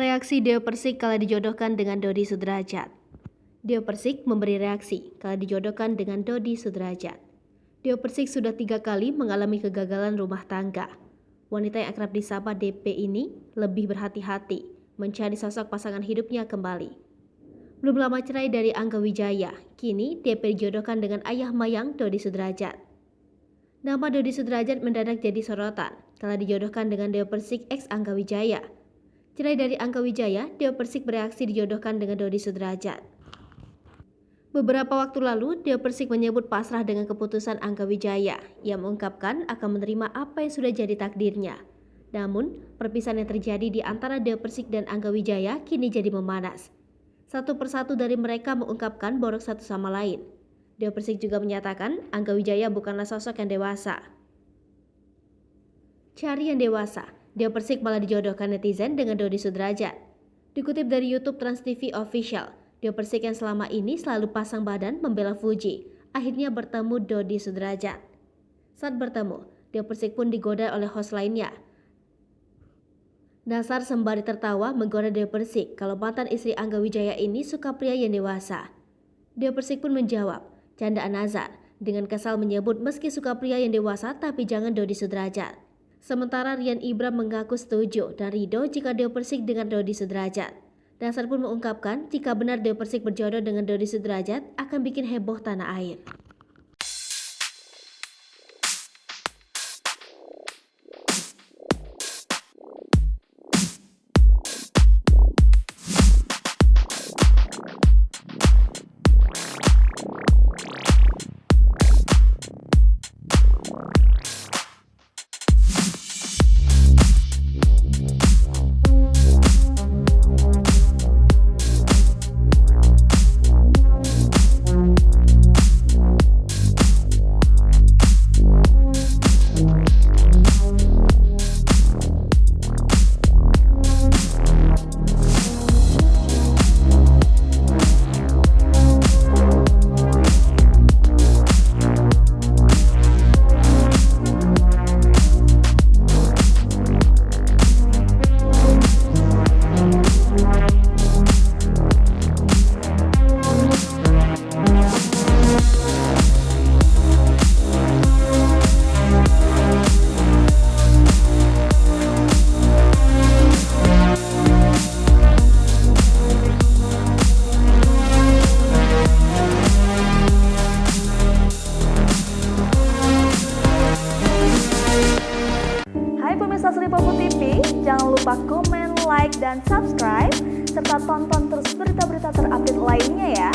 Reaksi Deo Persik kala dijodohkan dengan Dodi Sudrajat. Deo Persik memberi reaksi kala dijodohkan dengan Dodi Sudrajat. Deo Persik sudah 3 kali mengalami kegagalan rumah tangga. Wanita yang akrab disapa DP ini lebih berhati-hati mencari sosok pasangan hidupnya kembali. Belum lama cerai dari Angga Wijaya, kini DP dijodohkan dengan ayah Mayang Dodi Sudrajat. Nama Dodi Sudrajat mendadak jadi sorotan kala dijodohkan dengan Deo Persik ex Angga Wijaya. Cerai dari Angga Wijaya, Deo Persik bereaksi dijodohkan dengan Dodi Sudrajat. Beberapa waktu lalu, Deo Persik menyebut pasrah dengan keputusan Angga Wijaya. Ia mengungkapkan akan menerima apa yang sudah jadi takdirnya. Namun, perpisahan yang terjadi di antara Deo Persik dan Angga Wijaya kini jadi memanas. Satu persatu dari mereka mengungkapkan borok satu sama lain. Deo Persik juga menyatakan Angga Wijaya bukanlah sosok yang dewasa. Cari yang dewasa. Deo Persik malah dijodohkan netizen dengan Dodi Sudrajat. Dikutip dari YouTube Trans TV Official, Deo Persik yang selama ini selalu pasang badan membela Fuji, akhirnya bertemu Dodi Sudrajat. Saat bertemu, Deo Persik pun digoda oleh host lainnya. Nasar sembari tertawa menggoda Deo Persik kalau mantan istri Angga Wijaya ini suka pria yang dewasa. Deo Persik pun menjawab, candaan Nazar, dengan kesal menyebut meski suka pria yang dewasa tapi jangan Dodi Sudrajat. Sementara Rian Ibram mengaku setuju dan ridho jika Deo Persik dengan Dodi Sudrajat. Nasar pun mengungkapkan jika benar Deo Persik berjodoh dengan Dodi Sudrajat akan bikin heboh tanah air. Hai pemirsa Sri Popo TV, jangan lupa komen, like, dan subscribe, serta tonton terus berita-berita terupdate lainnya ya.